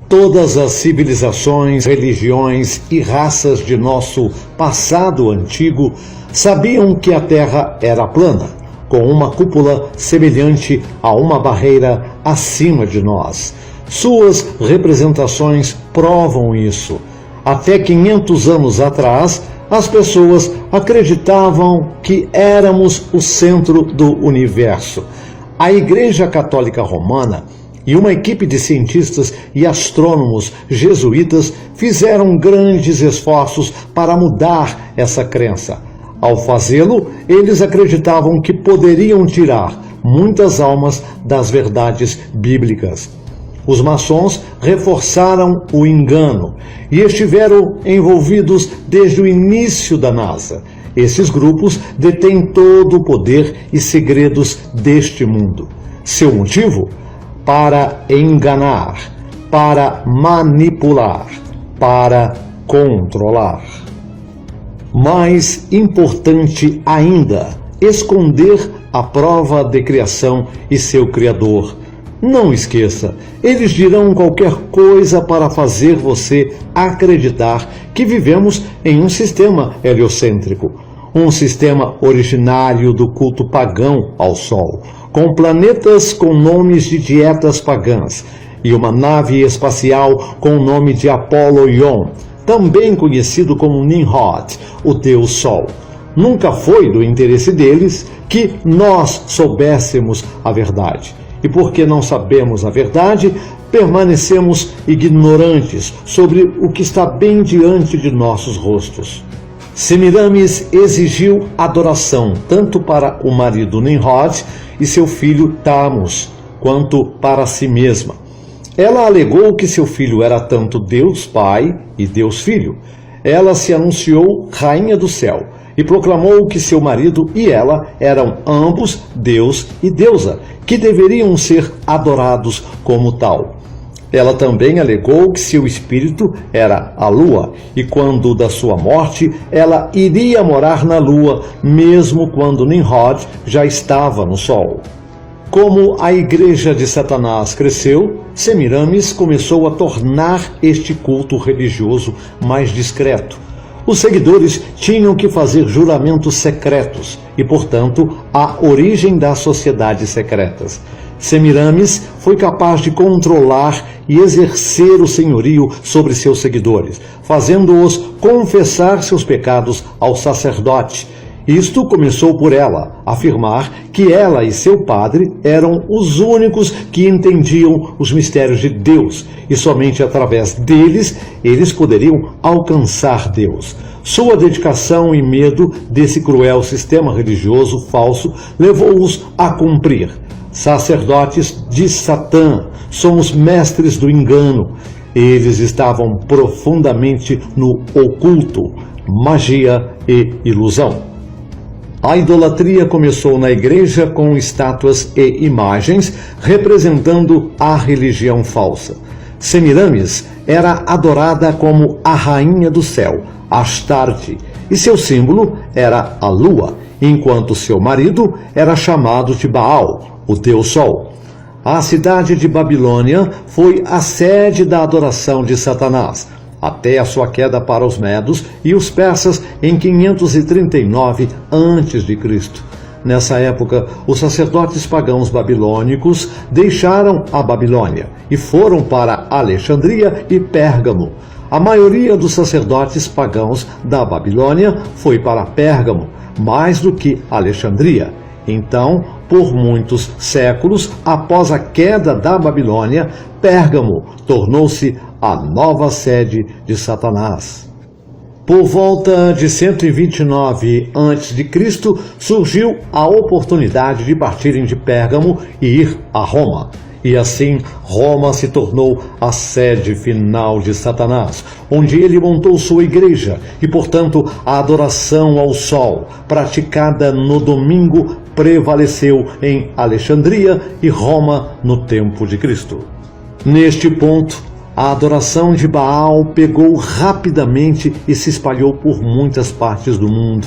Todas as civilizações, religiões e raças de nosso passado antigo sabiam que a Terra era plana, com uma cúpula semelhante a uma barreira acima de nós. Suas representações provam isso. Até 500 anos atrás, as pessoas acreditavam que éramos o centro do universo. A Igreja Católica Romana e uma equipe de cientistas e astrônomos jesuítas fizeram grandes esforços para mudar essa crença. Ao fazê-lo, eles acreditavam que poderiam tirar muitas almas das verdades bíblicas. Os maçons reforçaram o engano e estiveram envolvidos desde o início da NASA. Esses grupos detêm todo o poder e segredos deste mundo. Seu motivo? Para enganar, para manipular, para controlar. Mais importante ainda, esconder a prova de criação e seu Criador. Não esqueça, eles dirão qualquer coisa para fazer você acreditar que vivemos em um sistema heliocêntrico, um sistema originário do culto pagão ao Sol, com planetas com nomes de dietas pagãs e uma nave espacial com o nome de Apolo-Ion, também conhecido como Nimrod, o Deus Sol. Nunca foi do interesse deles que nós soubéssemos a verdade. E porque não sabemos a verdade, permanecemos ignorantes sobre o que está bem diante de nossos rostos. Semiramis exigiu adoração tanto para o marido Nimrod e seu filho Tammuz, quanto para si mesma. Ela alegou que seu filho era tanto Deus Pai e Deus Filho. Ela se anunciou rainha do céu e proclamou que seu marido e ela eram ambos Deus e deusa, que deveriam ser adorados como tal. Ela também alegou que seu espírito era a lua, e quando da sua morte, ela iria morar na lua, mesmo quando Nimrod já estava no sol. Como a igreja de Satanás cresceu, Semiramis começou a tornar este culto religioso mais discreto. Os seguidores tinham que fazer juramentos secretos e, portanto, a origem das sociedades secretas. Semiramis foi capaz de controlar e exercer o senhorio sobre seus seguidores, fazendo-os confessar seus pecados ao sacerdote. Isto começou por ela afirmar que ela e seu padre eram os únicos que entendiam os mistérios de Deus e somente através deles eles poderiam alcançar Deus. Sua dedicação e medo desse cruel sistema religioso falso levou-os a cumprir. Sacerdotes de Satã são os mestres do engano. Eles estavam profundamente no oculto, magia e ilusão. A idolatria começou na igreja com estátuas e imagens representando a religião falsa. Semiramis era adorada como a rainha do céu, Astarte, e seu símbolo era a lua, enquanto seu marido era chamado de Baal, o Deus Sol. A cidade de Babilônia foi a sede da adoração de Satanás, até a sua queda para os medos e os persas em 539 a.C. Nessa época, os sacerdotes pagãos babilônicos deixaram a Babilônia e foram para Alexandria e Pérgamo. A maioria dos sacerdotes pagãos da Babilônia foi para Pérgamo, mais do que Alexandria. Então, por muitos séculos após a queda da Babilônia, Pérgamo tornou-se a nova sede de Satanás. Por volta de 129 a.C., surgiu a oportunidade de partirem de Pérgamo e ir a Roma. E assim, Roma se tornou a sede final de Satanás, onde ele montou sua igreja e, portanto, a adoração ao sol, praticada no domingo, prevaleceu em Alexandria e Roma no tempo de Cristo. Neste ponto, a adoração de Baal pegou rapidamente e se espalhou por muitas partes do mundo.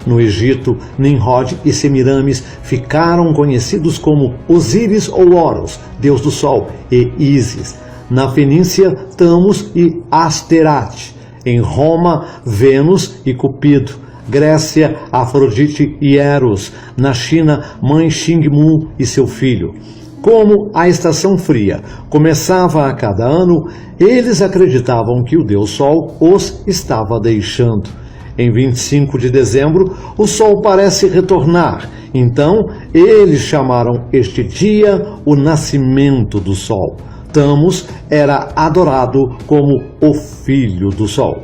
No Egito, Nimrod e Semiramis ficaram conhecidos como Osíris ou Horus, deus do sol, e Ísis. na Fenícia, Tamos e Asterate, em Roma, Vênus e Cupido, Grécia, Afrodite e Eros, na China, Mãe Xingmu e seu filho. Como a estação fria começava a cada ano, eles acreditavam que o Deus Sol os estava deixando. Em 25 de dezembro, o Sol parece retornar, então eles chamaram este dia o nascimento do Sol. Tamos era adorado como o Filho do Sol.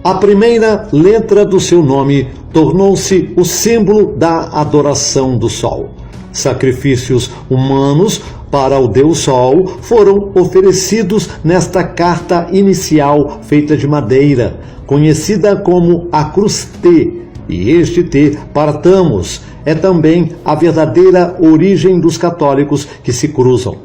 A primeira letra do seu nome tornou-se o símbolo da adoração do Sol. Sacrifícios humanos para o Deus Sol foram oferecidos nesta carta inicial feita de madeira, conhecida como a cruz T, e este T para Tamos é também a verdadeira origem dos católicos que se cruzam.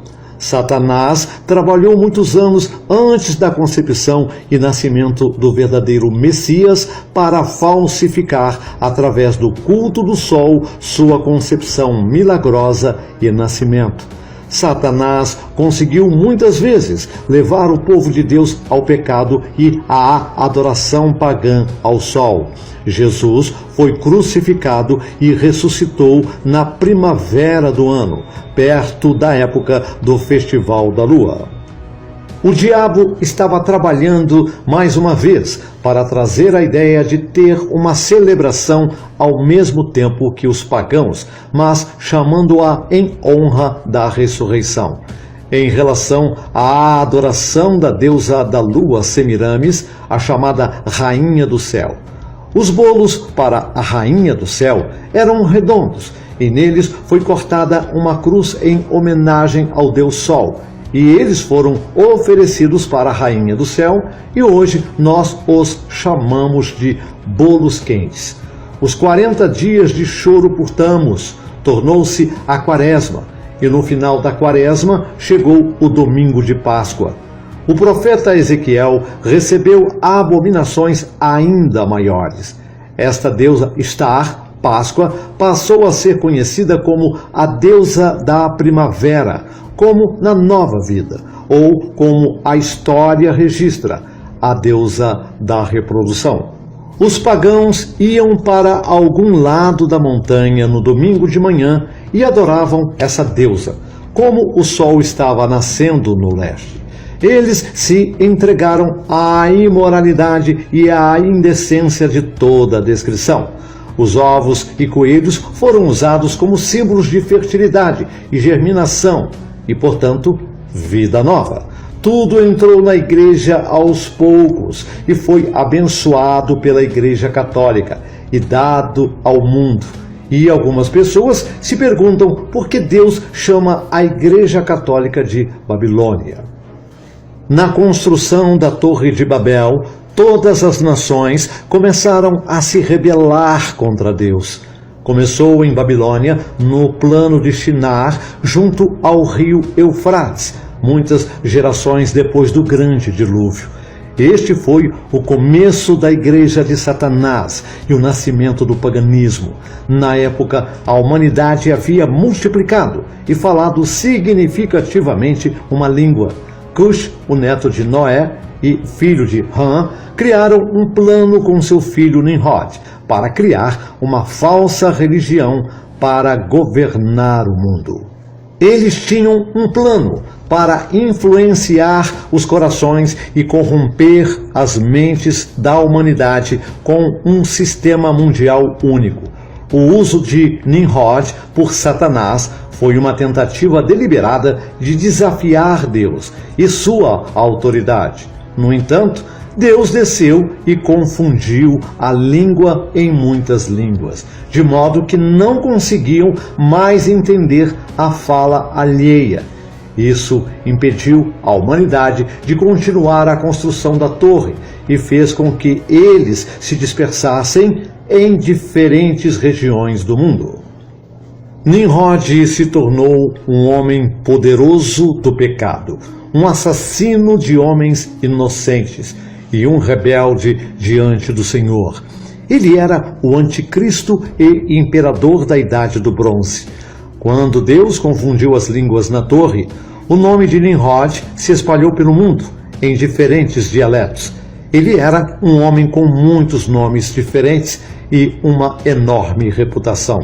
Satanás trabalhou muitos anos antes da concepção e nascimento do verdadeiro Messias para falsificar, através do culto do Sol, sua concepção milagrosa e nascimento. Satanás conseguiu muitas vezes levar o povo de Deus ao pecado e à adoração pagã ao Sol. Jesus foi crucificado e ressuscitou na primavera do ano, perto da época do Festival da Lua. O diabo estava trabalhando mais uma vez para trazer a ideia de ter uma celebração ao mesmo tempo que os pagãos, mas chamando-a em honra da ressurreição. Em relação à adoração da deusa da lua Semiramis, a chamada Rainha do Céu. Os bolos para a Rainha do Céu eram redondos e neles foi cortada uma cruz em homenagem ao Deus Sol. E eles foram oferecidos para a Rainha do Céu e hoje nós os chamamos de bolos quentes. Os 40 dias de choro por Tamos tornou-se a Quaresma e no final da Quaresma chegou o domingo de Páscoa. O profeta Ezequiel recebeu abominações ainda maiores. Esta deusa Estar, Páscoa, passou a ser conhecida como a deusa da primavera, como na nova vida, ou como a história registra, a deusa da reprodução. Os pagãos iam para algum lado da montanha no domingo de manhã e adoravam essa deusa, como o sol estava nascendo no leste. Eles se entregaram à imoralidade e à indecência de toda a descrição. Os ovos e coelhos foram usados como símbolos de fertilidade e germinação e, portanto, vida nova. Tudo entrou na igreja aos poucos e foi abençoado pela Igreja Católica e dado ao mundo. E algumas pessoas se perguntam por que Deus chama a Igreja Católica de Babilônia. Na construção da Torre de Babel, todas as nações começaram a se rebelar contra Deus. Começou em Babilônia, no plano de Shinar, junto ao rio Eufrates, muitas gerações depois do grande dilúvio. Este foi o começo da igreja de Satanás e o nascimento do paganismo. Na época, a humanidade havia multiplicado e falado significativamente uma língua. Cush, o neto de Noé e filho de Ham, criaram um plano com seu filho Nimrod para criar uma falsa religião para governar o mundo. Eles tinham um plano para influenciar os corações e corromper as mentes da humanidade com um sistema mundial único. O uso de Nimrod por Satanás foi uma tentativa deliberada de desafiar Deus e sua autoridade. No entanto, Deus desceu e confundiu a língua em muitas línguas, de modo que não conseguiam mais entender a fala alheia. Isso impediu a humanidade de continuar a construção da torre e fez com que eles se dispersassem em diferentes regiões do mundo. Nimrod se tornou um homem poderoso do pecado, um assassino de homens inocentes e um rebelde diante do Senhor. Ele era o anticristo e imperador da Idade do Bronze. Quando Deus confundiu as línguas na torre, O nome de Nimrod se espalhou pelo mundo, em diferentes dialetos. Ele era um homem com muitos nomes diferentes e uma enorme reputação.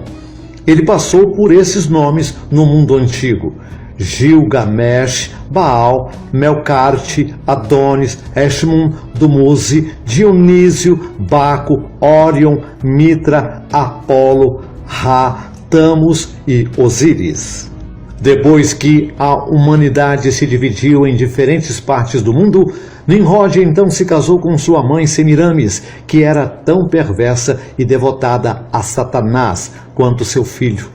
Ele passou por esses nomes no mundo antigo: Gilgamesh, Baal, Melkarte, Adonis, Eshmun, Dumuzi, Dionísio, Baco, Órion, Mitra, Apolo, Ra, Tamus e Osíris. Depois que a humanidade se dividiu em diferentes partes do mundo, Nimrod então se casou com sua mãe Semiramis, que era tão perversa e devotada a Satanás quanto seu filho.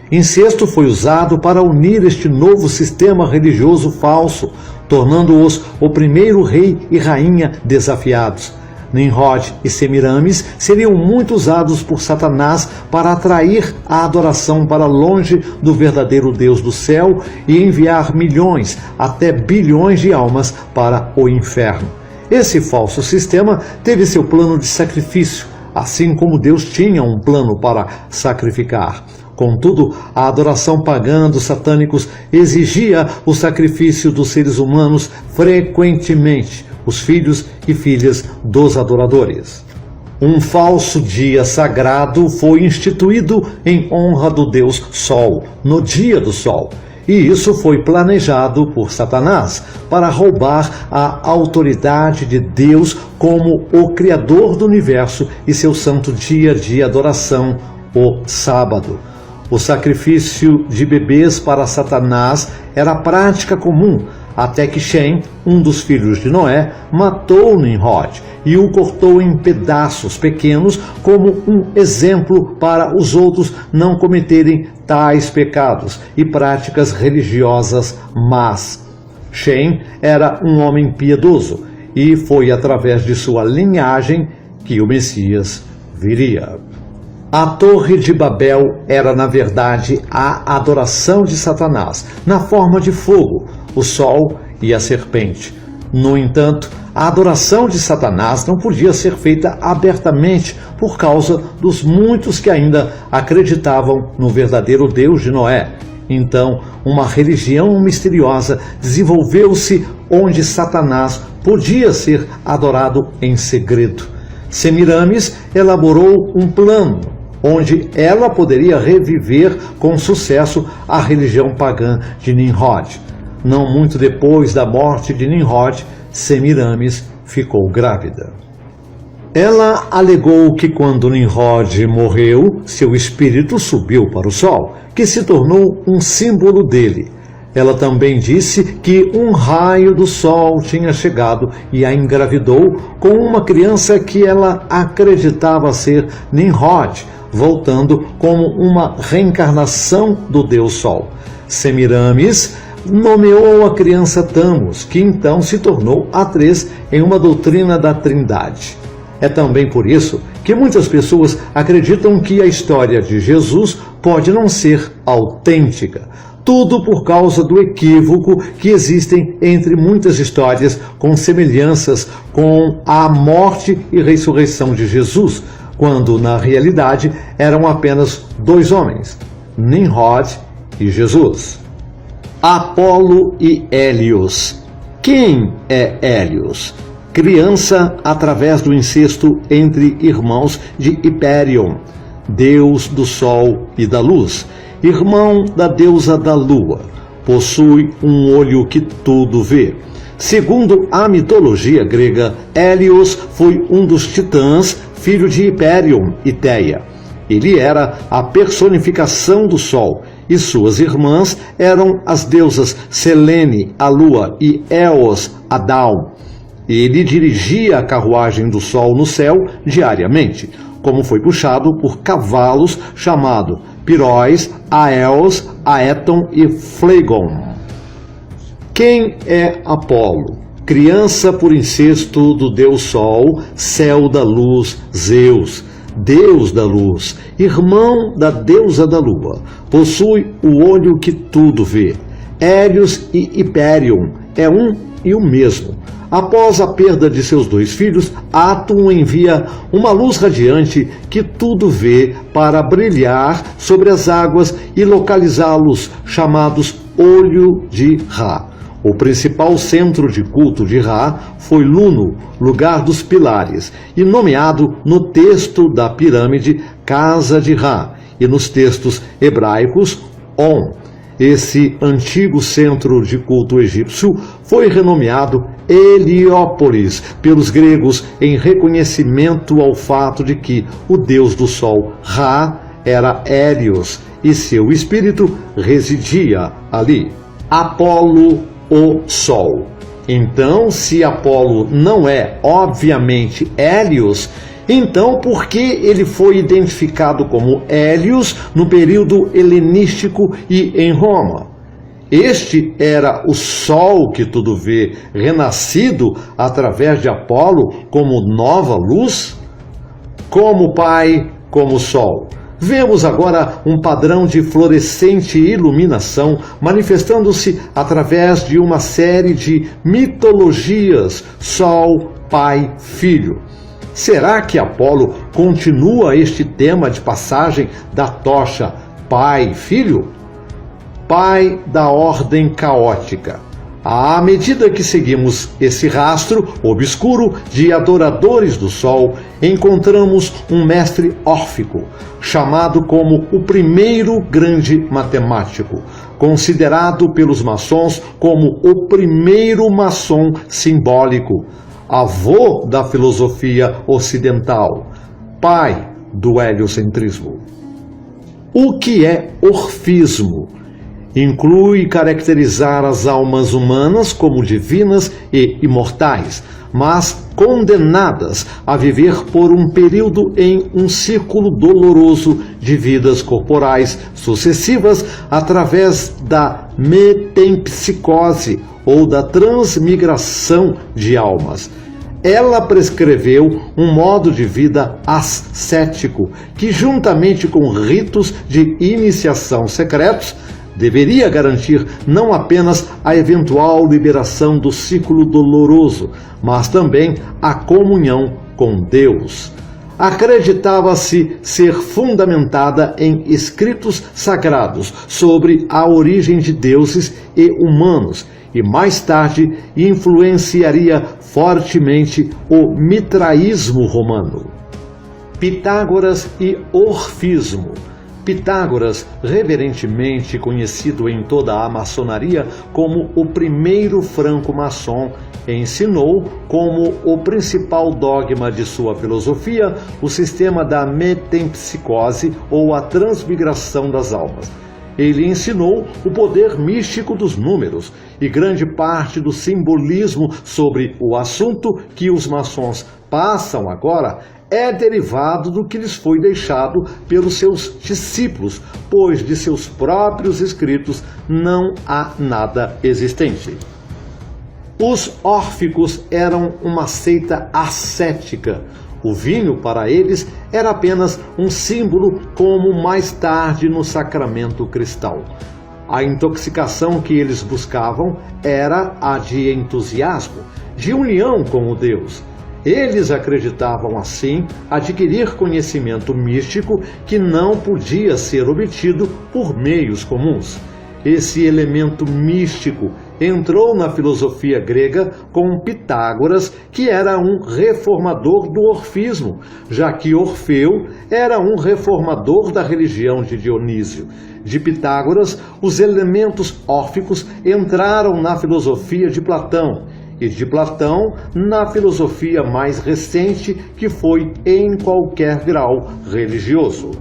Incesto foi usado para unir este novo sistema religioso falso, tornando-os o primeiro rei e rainha desafiados. Nimrod e Semiramis seriam muito usados por Satanás para atrair a adoração para longe do verdadeiro Deus do céu e enviar milhões, até bilhões de almas para o inferno. Esse falso sistema teve seu plano de sacrifício, assim como Deus tinha um plano para sacrificar. Contudo, a adoração pagã dos satânicos exigia o sacrifício dos seres humanos frequentemente, os filhos e filhas dos adoradores. Um falso dia sagrado foi instituído em honra do Deus Sol, no dia do Sol. E isso foi planejado por Satanás para roubar a autoridade de Deus como o Criador do universo e seu santo dia de adoração, o sábado. O sacrifício de bebês para Satanás era prática comum, até que Shem, um dos filhos de Noé, matou Nimrod e o cortou em pedaços pequenos como um exemplo para os outros não cometerem tais pecados e práticas religiosas más. Shem era um homem piedoso e foi através de sua linhagem que o Messias viria. A Torre de Babel era, na verdade, a adoração de Satanás, na forma de fogo, o sol e a serpente. No entanto, a adoração de Satanás não podia ser feita abertamente por causa dos muitos que ainda acreditavam no verdadeiro Deus de Noé. Então, uma religião misteriosa desenvolveu-se onde Satanás podia ser adorado em segredo. Semiramis elaborou um plano onde ela poderia reviver com sucesso a religião pagã de Nimrod. Não muito depois da morte de Nimrod, Semiramis ficou grávida. Ela alegou que quando Nimrod morreu, seu espírito subiu para o sol, que se tornou um símbolo dele. Ela também disse que um raio do sol tinha chegado e a engravidou com uma criança que ela acreditava ser Nimrod, voltando como uma reencarnação do Deus Sol. Semiramis nomeou a criança Tamus, que então se tornou atriz em uma doutrina da Trindade. É também por isso que muitas pessoas acreditam que a história de Jesus pode não ser autêntica. Tudo por causa do equívoco que existem entre muitas histórias com semelhanças com a morte e ressurreição de Jesus, quando na realidade eram apenas dois homens, Nimrod e Jesus. Apolo e Hélios. Quem é Hélios? Criança através do incesto entre irmãos de Hipérion, deus do sol e da luz, irmão da deusa da lua. Possui um olho que tudo vê. Segundo a mitologia grega, Hélios foi um dos titãs, filho de Hipérion e Teia. Ele era a personificação do sol, e suas irmãs eram as deusas Selene, a lua, e Eos, a Dawn. Ele dirigia a carruagem do sol no céu diariamente, como foi puxado por cavalos chamado Piróis, Aeos, Aeton e Phlegon. Quem é Apolo? Criança por incesto do deus Sol, céu da luz, Zeus, deus da luz, irmão da deusa da lua, possui o olho que tudo vê. Hélios e Hipérion é um e o mesmo. Após a perda de seus dois filhos, Atum envia uma luz radiante que tudo vê para brilhar sobre as águas e localizá-los, chamados olho de Ra. O principal centro de culto de Ra foi Luno, lugar dos pilares, e nomeado no texto da pirâmide Casa de Ra, e nos textos hebraicos On. Esse antigo centro de culto egípcio foi renomeado Heliópolis pelos gregos em reconhecimento ao fato de que o deus do sol Ra era Hélios e seu espírito residia ali. Apolo, o sol. Então, se Apolo não é, obviamente, Hélios, então por que ele foi identificado como Hélios no período helenístico e em Roma? Este era o sol que tudo vê, renascido através de Apolo como nova luz? Como Pai, como Sol. Vemos agora um padrão de florescente iluminação manifestando-se através de uma série de mitologias: Sol, Pai, Filho. Será que Apolo continua este tema de passagem da tocha Pai, Filho? Pai da ordem caótica. À medida que seguimos esse rastro obscuro de adoradores do sol, encontramos um mestre órfico, chamado como o primeiro grande matemático, considerado pelos maçons como o primeiro maçom simbólico, avô da filosofia ocidental, pai do heliocentrismo. O que é orfismo? Inclui caracterizar as almas humanas como divinas e imortais, mas condenadas a viver por um período em um círculo doloroso de vidas corporais sucessivas através da metempsicose ou da transmigração de almas. Ela prescreveu um modo de vida ascético que, juntamente com ritos de iniciação secretos, deveria garantir não apenas a eventual liberação do ciclo doloroso, mas também a comunhão com Deus. Acreditava-se ser fundamentada em escritos sagrados sobre a origem de deuses e humanos, e mais tarde influenciaria fortemente o mitraísmo romano. Pitágoras e orfismo. Pitágoras, reverentemente conhecido em toda a maçonaria como o primeiro franco-maçom, ensinou como o principal dogma de sua filosofia o sistema da metempsicose ou a transmigração das almas. Ele ensinou o poder místico dos números e grande parte do simbolismo sobre o assunto que os maçons passam agora é derivado do que lhes foi deixado pelos seus discípulos, pois de seus próprios escritos não há nada existente. Os órficos eram uma seita ascética. O vinho para eles era apenas um símbolo, como mais tarde no sacramento cristal. A intoxicação que eles buscavam era a de entusiasmo, de união com o Deus. Eles acreditavam, assim, adquirir conhecimento místico que não podia ser obtido por meios comuns. Esse elemento místico entrou na filosofia grega com Pitágoras, que era um reformador do orfismo, já que Orfeu era um reformador da religião de Dionísio. De Pitágoras, os elementos órficos entraram na filosofia de Platão, e de Platão na filosofia mais recente, que foi em qualquer grau religioso.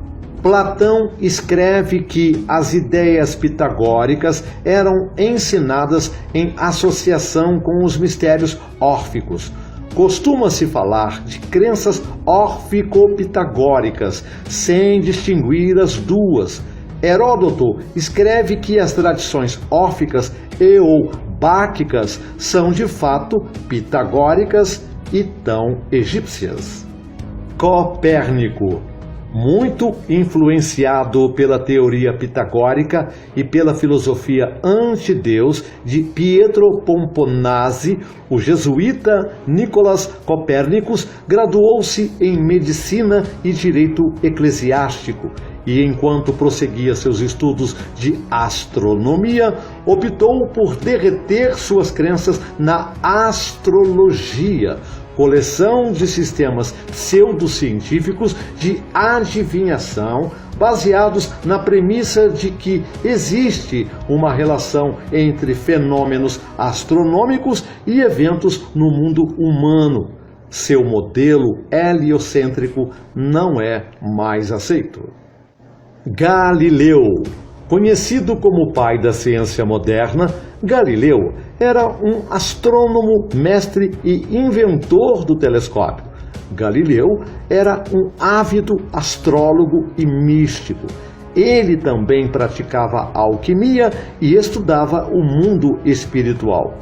Platão escreve que as ideias pitagóricas eram ensinadas em associação com os mistérios órficos. Costuma-se falar de crenças órfico-pitagóricas, sem distinguir as duas. Heródoto escreve que as tradições órficas e ou báquicas são de fato pitagóricas e tão egípcias. Copérnico. muito influenciado pela teoria pitagórica e pela filosofia anti-Deus de Pietro Pomponazzi, o jesuíta Nicolas Copérnicos graduou-se em medicina e direito eclesiástico e, enquanto prosseguia seus estudos de astronomia, optou por derreter suas crenças na astrologia, coleção de sistemas pseudocientíficos de adivinhação baseados na premissa de que existe uma relação entre fenômenos astronômicos e eventos no mundo humano. Seu modelo heliocêntrico não é mais aceito. Galileu. Conhecido como o pai da ciência moderna, Galileu era um astrônomo, mestre e inventor do telescópio. Galileu era um ávido astrólogo e místico. Ele também praticava alquimia e estudava o mundo espiritual.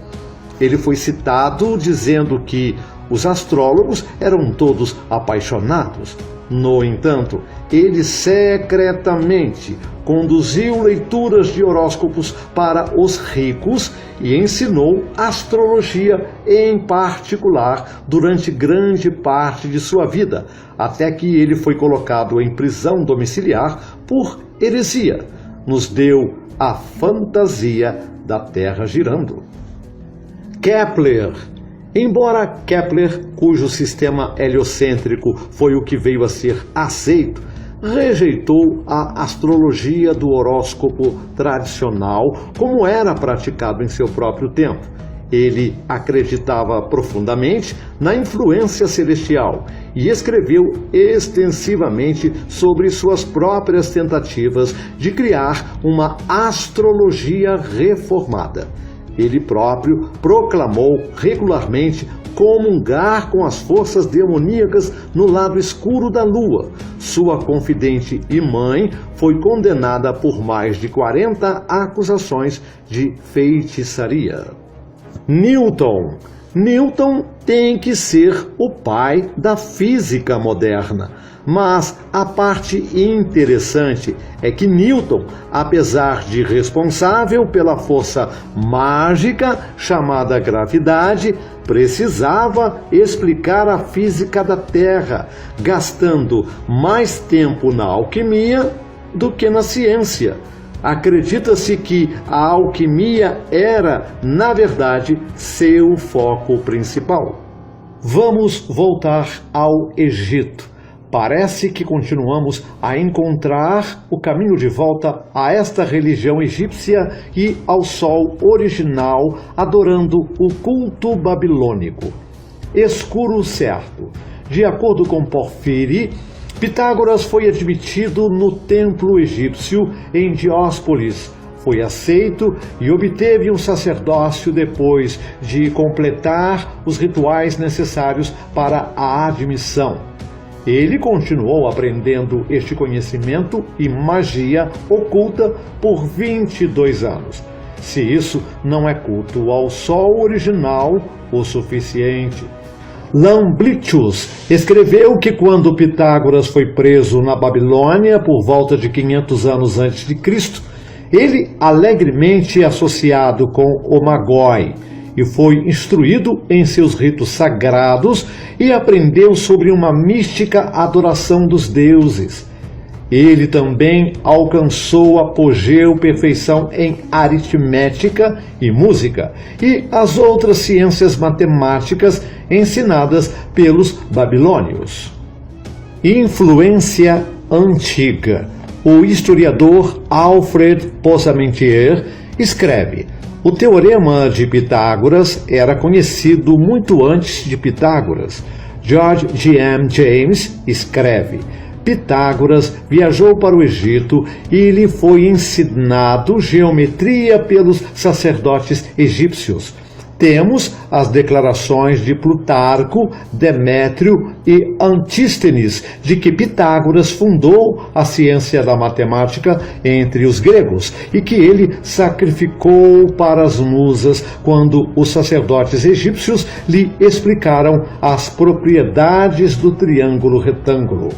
Ele foi citado dizendo que os astrólogos eram todos apaixonados. No entanto, ele secretamente conduziu leituras de horóscopos para os ricos e ensinou astrologia em particular durante grande parte de sua vida, até que ele foi colocado em prisão domiciliar por heresia. Nos deu a fantasia da Terra girando. Kepler. Embora Kepler, cujo sistema heliocêntrico foi o que veio a ser aceito, rejeitou a astrologia do horóscopo tradicional como era praticado em seu próprio tempo. Ele acreditava profundamente na influência celestial e escreveu extensivamente sobre suas próprias tentativas de criar uma astrologia reformada. Ele próprio proclamou regularmente comungar com as forças demoníacas no lado escuro da lua. Sua confidente e mãe foi condenada por mais de 40 acusações de feitiçaria. Newton. Newton tem que ser o pai da física moderna. Mas a parte interessante é que Newton, apesar de responsável pela força mágica chamada gravidade, precisava explicar a física da Terra, gastando mais tempo na alquimia do que na ciência. Acredita-se que a alquimia era, na verdade, seu foco principal. Vamos voltar ao Egito. Parece que continuamos a encontrar o caminho de volta a esta religião egípcia e ao sol original, adorando o culto babilônico. Escuro certo. De acordo com Porfírio, Pitágoras foi admitido no templo egípcio em Dióspolis. Foi aceito e obteve um sacerdócio depois de completar os rituais necessários para a admissão. Ele continuou aprendendo este conhecimento e magia oculta por 22 anos. Se isso não é culto ao sol original o suficiente. Lambritius escreveu que quando Pitágoras foi preso na Babilônia por volta de 500 anos antes de Cristo, ele alegremente associado com o Magoi, e foi instruído em seus ritos sagrados e aprendeu sobre uma mística adoração dos deuses. Ele também alcançou apogeu perfeição em aritmética e música e as outras ciências matemáticas ensinadas pelos babilônios. Influência antiga. O historiador Alfred Possamentier escreve: o teorema de Pitágoras era conhecido muito antes de Pitágoras. George G.M. James escreve: Pitágoras viajou para o Egito e lhe foi ensinado geometria pelos sacerdotes egípcios. Temos as declarações de Plutarco, Demétrio e Antístenes de que Pitágoras fundou a ciência da matemática entre os gregos e que ele sacrificou para as musas quando os sacerdotes egípcios lhe explicaram as propriedades do triângulo retângulo.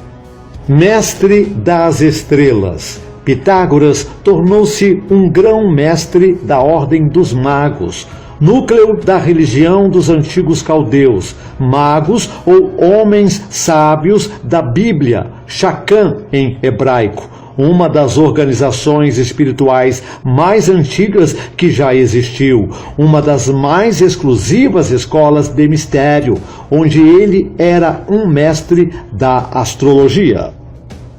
Mestre das estrelas, Pitágoras tornou-se um grão-mestre da ordem dos magos, núcleo da religião dos antigos caldeus, magos ou homens sábios da Bíblia, Shachan em hebraico, uma das organizações espirituais mais antigas que já existiu, uma das mais exclusivas escolas de mistério, onde ele era um mestre da astrologia.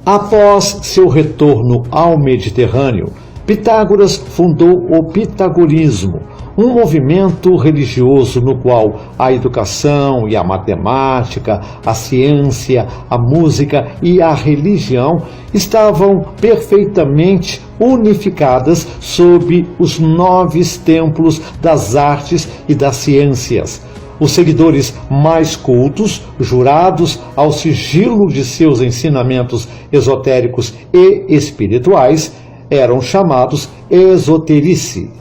Após seu retorno ao Mediterrâneo, Pitágoras fundou o pitagorismo, um movimento religioso no qual a educação e a matemática, a ciência, a música e a religião estavam perfeitamente unificadas sob os 9 templos das artes e das ciências. Os seguidores mais cultos, jurados ao sigilo de seus ensinamentos esotéricos e espirituais, eram chamados esoterici.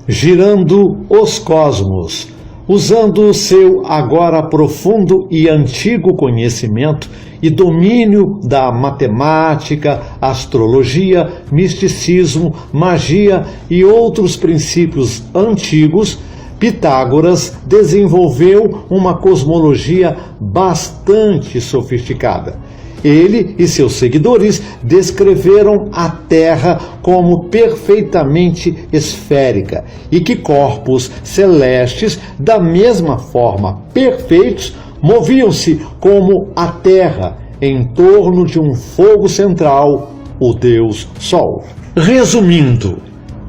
Girando os cosmos, usando seu agora profundo e antigo conhecimento e domínio da matemática, astrologia, misticismo, magia e outros princípios antigos, Pitágoras desenvolveu uma cosmologia bastante sofisticada. Ele e seus seguidores descreveram a Terra como perfeitamente esférica e que corpos celestes, da mesma forma perfeitos, moviam-se como a Terra em torno de um fogo central, o Deus Sol. Resumindo,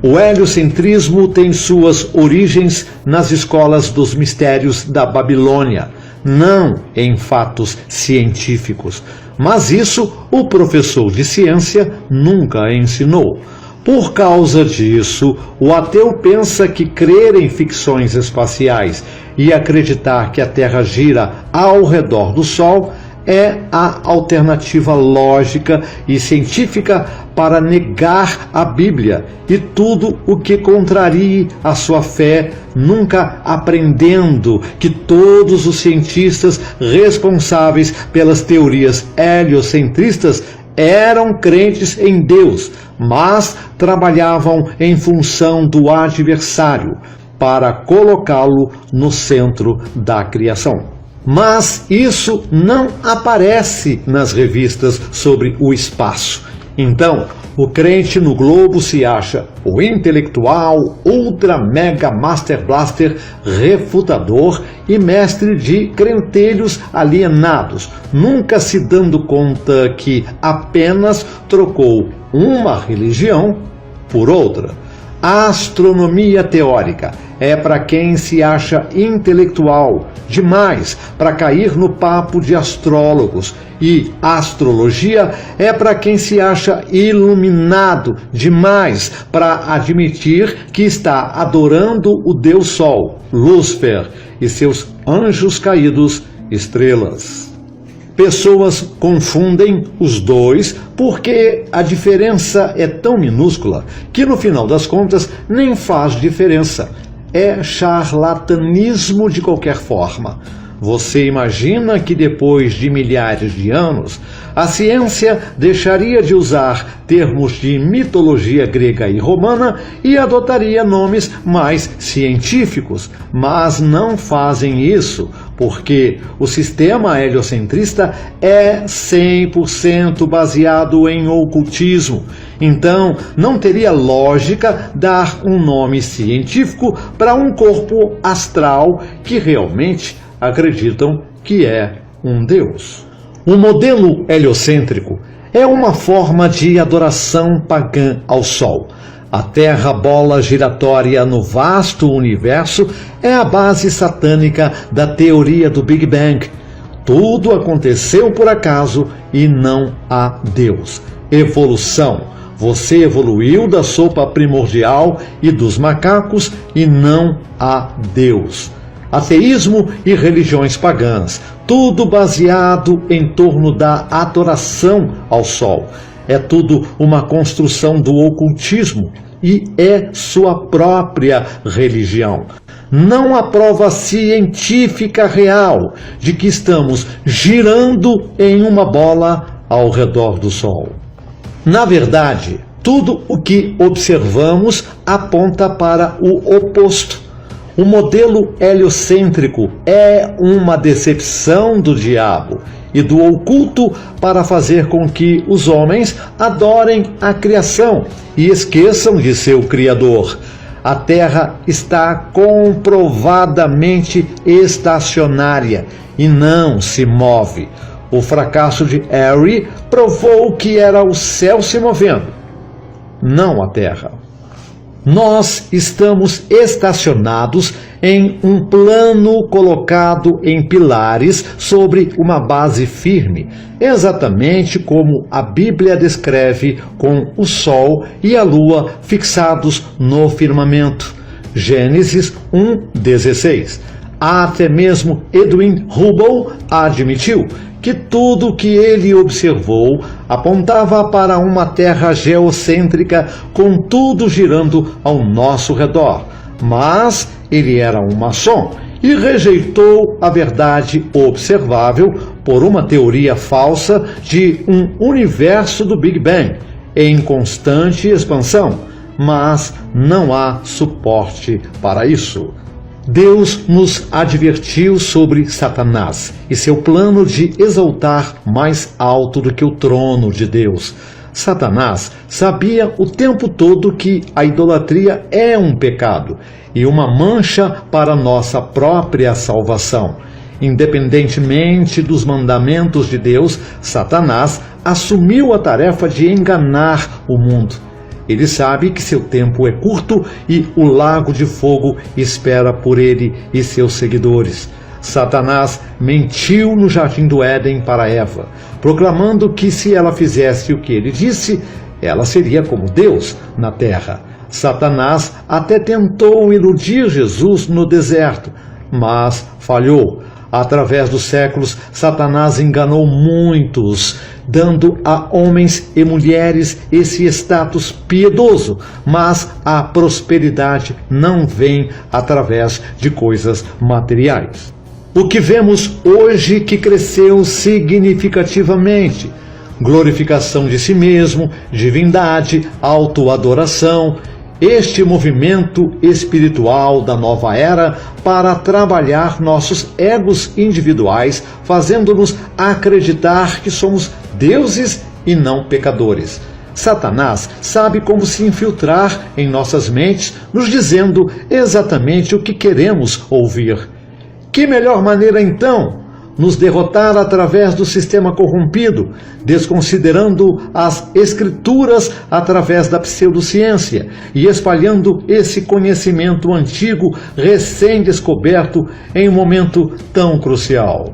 o heliocentrismo tem suas origens nas escolas dos mistérios da Babilônia, não em fatos científicos. Mas isso o professor de ciência nunca ensinou. Por causa disso, o ateu pensa que crer em ficções espaciais e acreditar que a Terra gira ao redor do Sol é a alternativa lógica e científica para negar a Bíblia e tudo o que contrarie a sua fé, nunca aprendendo que todos os cientistas responsáveis pelas teorias heliocentristas eram crentes em Deus, mas trabalhavam em função do adversário para colocá-lo no centro da criação. Mas isso não aparece nas revistas sobre o espaço. Então, o crente no globo se acha o intelectual, ultra mega master blaster, refutador e mestre de crentelhos alienados, nunca se dando conta que apenas trocou uma religião por outra. A astronomia teórica é para quem se acha intelectual demais para cair no papo de astrólogos, e a astrologia é para quem se acha iluminado demais para admitir que está adorando o Deus Sol, Lúcifer, e seus anjos caídos, estrelas. Pessoas confundem os dois porque a diferença é tão minúscula que no final das contas nem faz diferença. É charlatanismo de qualquer forma. Você imagina que depois de milhares de anos, a ciência deixaria de usar termos de mitologia grega e romana e adotaria nomes mais científicos, mas não fazem isso, porque o sistema heliocentrista é 100% baseado em ocultismo. Então, não teria lógica dar um nome científico para um corpo astral que realmente acreditam que é um Deus. O modelo heliocêntrico é uma forma de adoração pagã ao Sol. A Terra, bola giratória no vasto universo, é a base satânica da teoria do Big Bang. Tudo aconteceu por acaso e não há Deus. Evolução. Você evoluiu da sopa primordial e dos macacos e não há Deus. Ateísmo e religiões pagãs, tudo baseado em torno da adoração ao Sol. É tudo uma construção do ocultismo e é sua própria religião. Não há prova científica real de que estamos girando em uma bola ao redor do Sol. Na verdade, tudo o que observamos aponta para o oposto. O modelo heliocêntrico é uma decepção do diabo e do oculto para fazer com que os homens adorem a criação e esqueçam de seu Criador. A Terra está comprovadamente estacionária e não se move. O fracasso de Harry provou que era o céu se movendo, não a Terra. Nós estamos estacionados em um plano colocado em pilares sobre uma base firme, exatamente como a Bíblia descreve, com o Sol e a Lua fixados no firmamento. Gênesis 1:16. Até mesmo Edwin Hubble admitiu que tudo o que ele observou apontava para uma Terra geocêntrica, com tudo girando ao nosso redor. Mas ele era um maçom e rejeitou a verdade observável por uma teoria falsa de um universo do Big Bang em constante expansão. Mas não há suporte para isso. Deus nos advertiu sobre Satanás e seu plano de exaltar mais alto do que o trono de Deus. Satanás sabia o tempo todo que a idolatria é um pecado e uma mancha para nossa própria salvação. Independentemente dos mandamentos de Deus, Satanás assumiu a tarefa de enganar o mundo. Ele sabe que seu tempo é curto e o lago de fogo espera por ele e seus seguidores. Satanás mentiu no jardim do Éden para Eva, proclamando que se ela fizesse o que ele disse, ela seria como Deus na terra. Satanás até tentou iludir Jesus no deserto, mas falhou. Através dos séculos, Satanás enganou muitos, dando a homens e mulheres esse status piedoso, mas a prosperidade não vem através de coisas materiais. O que vemos hoje que cresceu significativamente: glorificação de si mesmo, divindade, autoadoração. Este movimento espiritual da nova era para trabalhar nossos egos individuais, fazendo-nos acreditar que somos deuses e não pecadores. Satanás sabe como se infiltrar em nossas mentes, nos dizendo exatamente o que queremos ouvir. Que melhor maneira, então, nos derrotar através do sistema corrompido, desconsiderando as escrituras através da pseudociência e espalhando esse conhecimento antigo recém-descoberto em um momento tão crucial.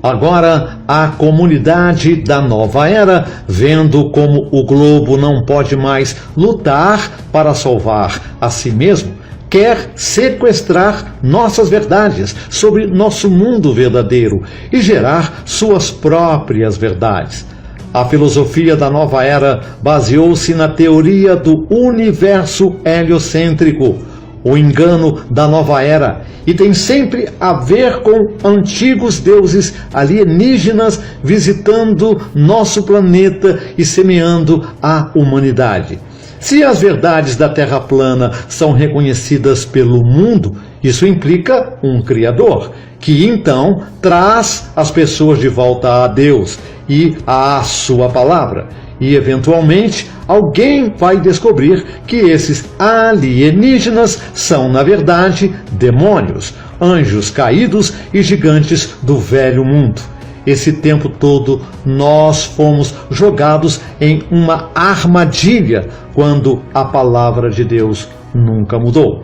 Agora, a comunidade da nova era, vendo como o globo não pode mais lutar para salvar a si mesmo, quer sequestrar nossas verdades sobre nosso mundo verdadeiro e gerar suas próprias verdades. A filosofia da nova era baseou-se na teoria do universo heliocêntrico, o engano da nova era, e tem sempre a ver com antigos deuses alienígenas visitando nosso planeta e semeando a humanidade. Se as verdades da Terra plana são reconhecidas pelo mundo, isso implica um Criador, que então traz as pessoas de volta a Deus e à sua palavra. E, eventualmente, alguém vai descobrir que esses alienígenas são, na verdade, demônios, anjos caídos e gigantes do velho mundo. Esse tempo todo nós fomos jogados em uma armadilha quando a palavra de Deus nunca mudou.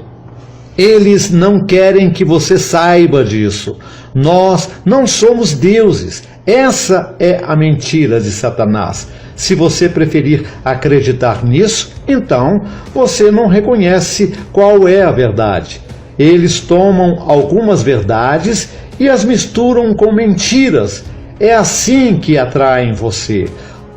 Eles não querem que você saiba disso. Nós não somos deuses. Essa é a mentira de Satanás. Se você preferir acreditar nisso, então você não reconhece qual é a verdade. Eles tomam algumas verdades e as misturam com mentiras. É assim que atraem você.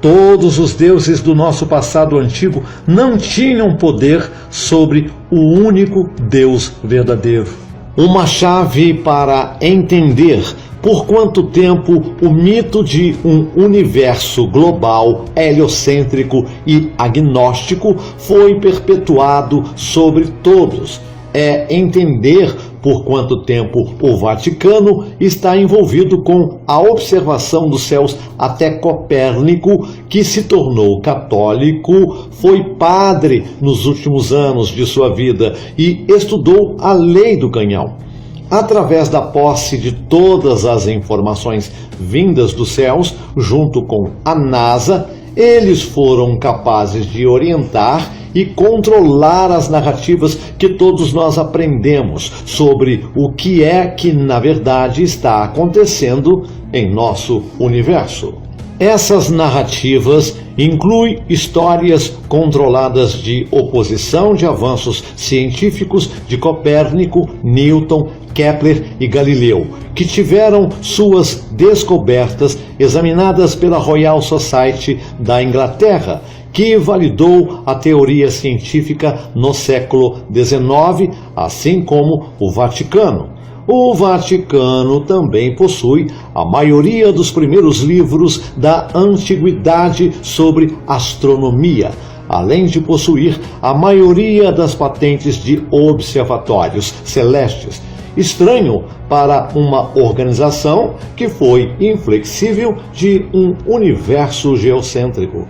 Todos os deuses do nosso passado antigo não tinham poder sobre o único Deus verdadeiro. Uma chave para entender Por quanto tempo o mito de um universo global, heliocêntrico e agnóstico foi perpetuado sobre todos? É entender por quanto tempo o Vaticano está envolvido com a observação dos céus até Copérnico, que se tornou católico, foi padre nos últimos anos de sua vida e estudou a lei do canhão. Através da posse de todas as informações vindas dos céus, junto com a NASA, eles foram capazes de orientar e controlar as narrativas que todos nós aprendemos sobre o que é que, na verdade, está acontecendo em nosso universo. Essas narrativas incluem histórias controladas de oposição de avanços científicos de Copérnico, Newton, Kepler e Galileu, que tiveram suas descobertas examinadas pela Royal Society da Inglaterra, que validou a teoria científica no século XIX, assim como o Vaticano. O Vaticano também possui a maioria dos primeiros livros da antiguidade sobre astronomia, além de possuir a maioria das patentes de observatórios celestes. Estranho para uma organização que foi inflexível de um universo geocêntrico.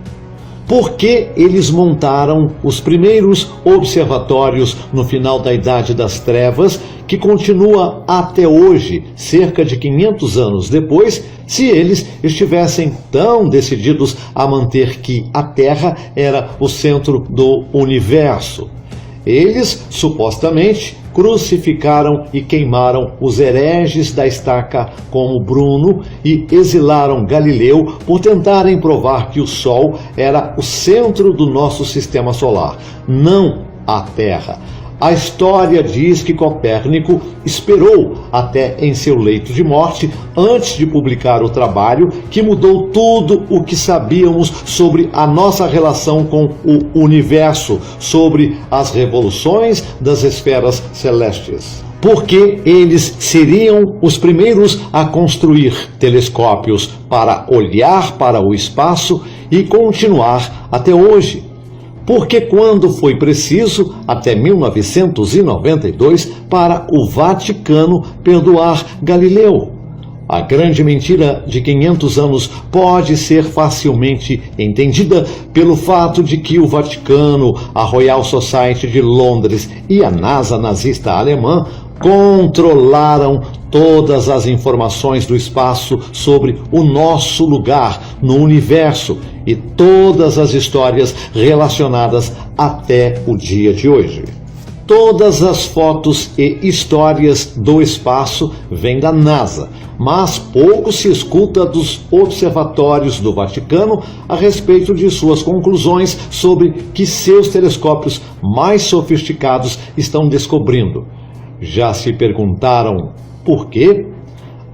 Por que eles montaram os primeiros observatórios no final da Idade das Trevas, que continua até hoje, cerca de 500 anos depois, se eles estivessem tão decididos a manter que a Terra era o centro do universo? Eles, supostamente, crucificaram e queimaram os hereges da estaca como Bruno e exilaram Galileu por tentarem provar que o Sol era o centro do nosso sistema solar, não a Terra. A história diz que Copérnico esperou até em seu leito de morte antes de publicar o trabalho que mudou tudo o que sabíamos sobre a nossa relação com o universo, sobre as revoluções das esferas celestes. Porque eles seriam os primeiros a construir telescópios para olhar para o espaço e continuar até hoje. Porque quando foi preciso, até 1992, para o Vaticano perdoar Galileu? A grande mentira de 500 anos pode ser facilmente entendida pelo fato de que o Vaticano, a Royal Society de Londres e a NASA nazista alemã controlaram todas as informações do espaço sobre o nosso lugar no universo e todas as histórias relacionadas até o dia de hoje. Todas as fotos e histórias do espaço vêm da NASA, mas pouco se escuta dos observatórios do Vaticano a respeito de suas conclusões sobre que seus telescópios mais sofisticados estão descobrindo. Já se perguntaram por quê?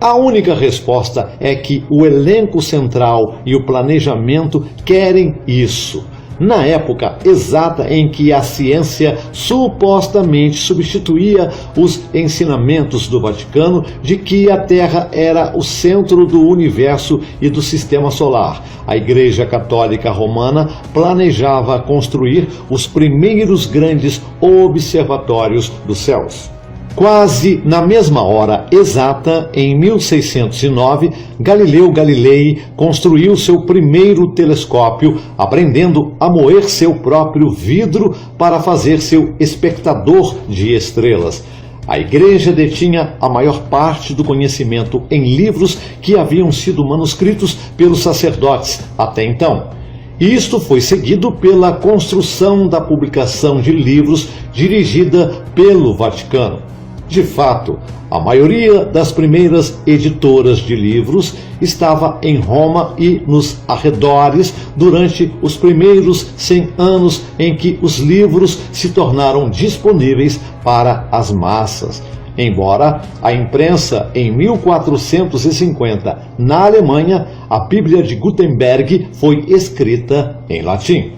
A única resposta é que o elenco central e o planejamento querem isso. Na época exata em que a ciência supostamente substituía os ensinamentos do Vaticano de que a Terra era o centro do universo e do sistema solar, a Igreja Católica Romana planejava construir os primeiros grandes observatórios dos céus. Quase na mesma hora exata, em 1609, Galileu Galilei construiu seu primeiro telescópio, aprendendo a moer seu próprio vidro para fazer seu espectador de estrelas. A Igreja detinha a maior parte do conhecimento em livros que haviam sido manuscritos pelos sacerdotes até então. E isto foi seguido pela construção da publicação de livros dirigida pelo Vaticano. De fato, a maioria das primeiras editoras de livros estava em Roma e nos arredores durante os primeiros 100 anos em que os livros se tornaram disponíveis para as massas. Embora a imprensa em 1450 na Alemanha, a Bíblia de Gutenberg foi escrita em latim.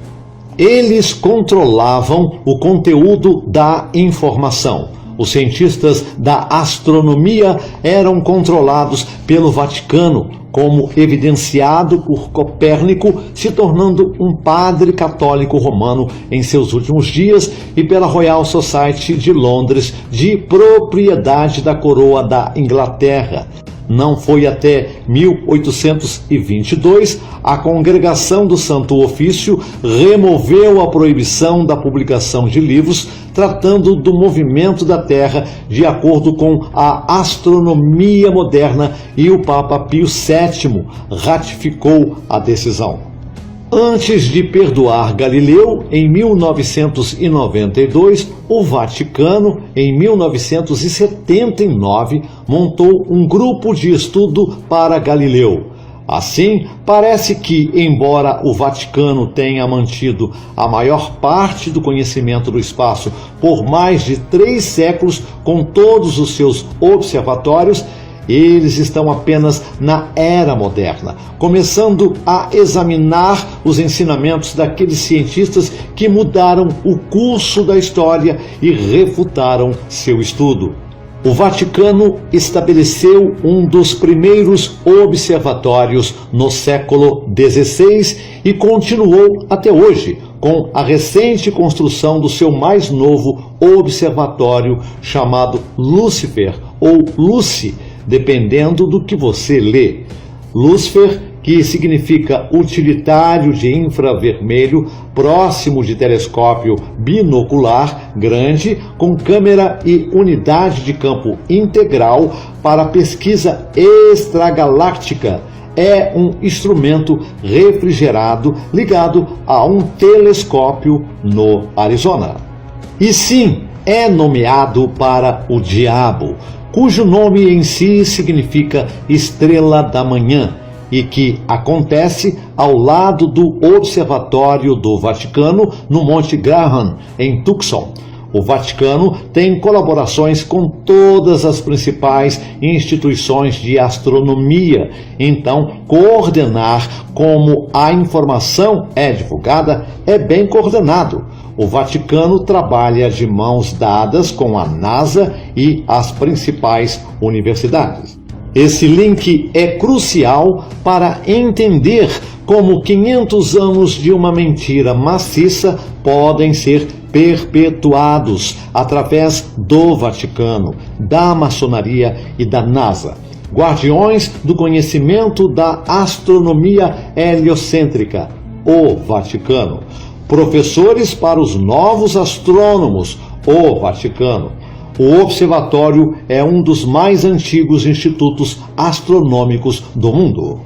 Eles controlavam o conteúdo da informação. Os cientistas da astronomia eram controlados pelo Vaticano, como evidenciado por Copérnico, se tornando um padre católico romano em seus últimos dias, e pela Royal Society de Londres, de propriedade da coroa da Inglaterra. Não foi até 1822 a Congregação do Santo Ofício removeu a proibição da publicação de livros tratando do movimento da Terra de acordo com a astronomia moderna, e o Papa Pio VII ratificou a decisão. Antes de perdoar Galileu, em 1992, o Vaticano, em 1979, montou um grupo de estudo para Galileu. Assim, parece que, embora o Vaticano tenha mantido a maior parte do conhecimento do espaço por mais de 3 séculos, com todos os seus observatórios, eles estão apenas na era moderna, começando a examinar os ensinamentos daqueles cientistas que mudaram o curso da história e refutaram seu estudo. O Vaticano estabeleceu um dos primeiros observatórios no século XVI e continuou até hoje, com a recente construção do seu mais novo observatório chamado Lúcifer ou Lucy, dependendo do que você lê. Lúcifer, que significa utilitário de infravermelho, próximo de telescópio binocular grande, com câmera e unidade de campo integral para pesquisa extragaláctica. É um instrumento refrigerado ligado a um telescópio no Arizona. E sim, é nomeado para o diabo, cujo nome em si significa estrela da manhã, e que acontece ao lado do Observatório do Vaticano no Monte Graham, em Tucson. O Vaticano tem colaborações com todas as principais instituições de astronomia, então coordenar como a informação é divulgada é bem coordenado. O Vaticano trabalha de mãos dadas com a NASA e as principais universidades. Esse link é crucial para entender como 500 anos de uma mentira maciça podem ser perpetuados através do Vaticano, da maçonaria e da NASA. Guardiões do conhecimento da astronomia heliocêntrica, o Vaticano. Professores para os novos astrônomos, o Vaticano. O observatório é um dos mais antigos institutos astronômicos do mundo.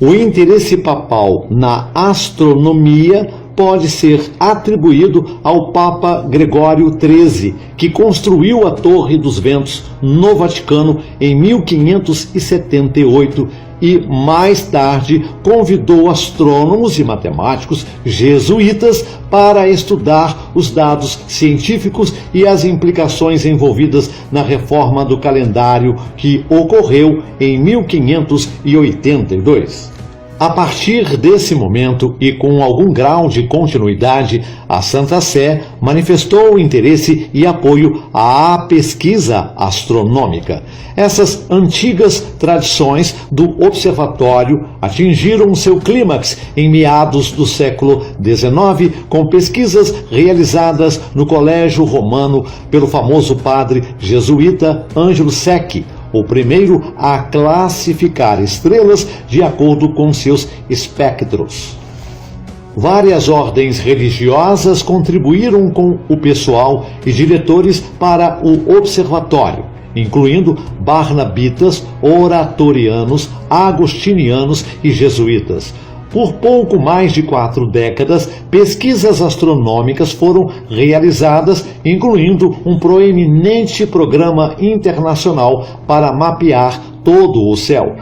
O interesse papal na astronomia pode ser atribuído ao Papa Gregório XIII, que construiu a Torre dos Ventos no Vaticano em 1578 e, mais tarde, convidou astrônomos e matemáticos jesuítas para estudar os dados científicos e as implicações envolvidas na reforma do calendário que ocorreu em 1582. A partir desse momento, e com algum grau de continuidade, a Santa Sé manifestou interesse e apoio à pesquisa astronômica. Essas antigas tradições do observatório atingiram seu clímax em meados do século XIX, com pesquisas realizadas no Colégio Romano pelo famoso padre jesuíta Ângelo Secchi, o primeiro a classificar estrelas de acordo com seus espectros. Várias ordens religiosas contribuíram com o pessoal e diretores para o observatório, incluindo barnabitas, oratorianos, agostinianos e jesuítas. Por pouco mais de 4 décadas, pesquisas astronômicas foram realizadas, incluindo um proeminente programa internacional para mapear todo o céu.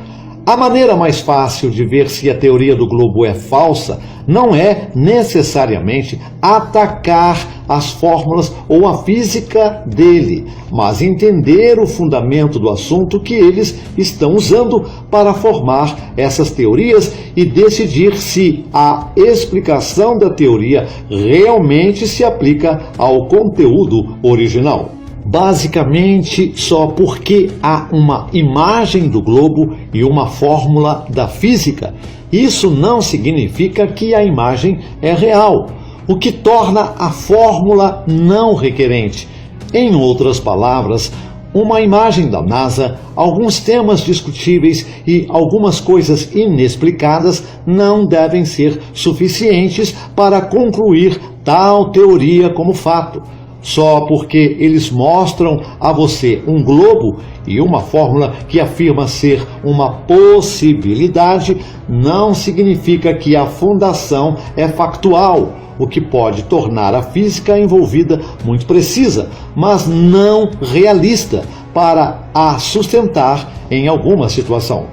A maneira mais fácil de ver se a teoria do globo é falsa não é necessariamente atacar as fórmulas ou a física dele, mas entender o fundamento do assunto que eles estão usando para formar essas teorias e decidir se a explicação da teoria realmente se aplica ao conteúdo original. basicamente só porque há uma imagem do globo e uma fórmula da física. Isso não significa que a imagem é real, o que torna a fórmula não requerente. Em outras palavras, uma imagem da NASA, alguns temas discutíveis e algumas coisas inexplicadas não devem ser suficientes para concluir tal teoria como fato. Só porque eles mostram a você um globo e uma fórmula que afirma ser uma possibilidade, não significa que a fundação é factual, o que pode tornar a física envolvida muito precisa, mas não realista para a sustentar em alguma situação.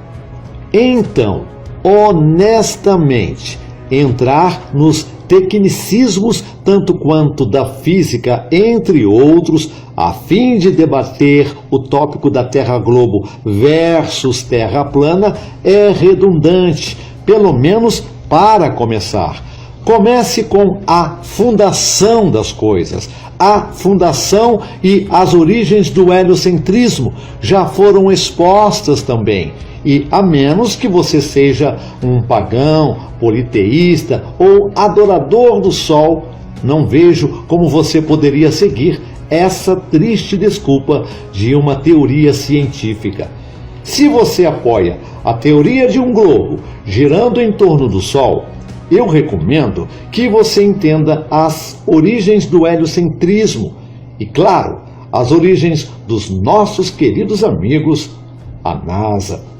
Então, honestamente, entrar nos tecnicismos tanto quanto da física, entre outros, a fim de debater o tópico da Terra globo versus Terra plana é redundante, pelo menos para começar. Comece com a fundação das coisas. A fundação e as origens do heliocentrismo já foram expostas também. E a menos que você seja um pagão, politeísta ou adorador do Sol, não vejo como você poderia seguir essa triste desculpa de uma teoria científica. Se você apoia a teoria de um globo girando em torno do Sol, eu recomendo que você entenda as origens do heliocentrismo e, claro, as origens dos nossos queridos amigos, a NASA.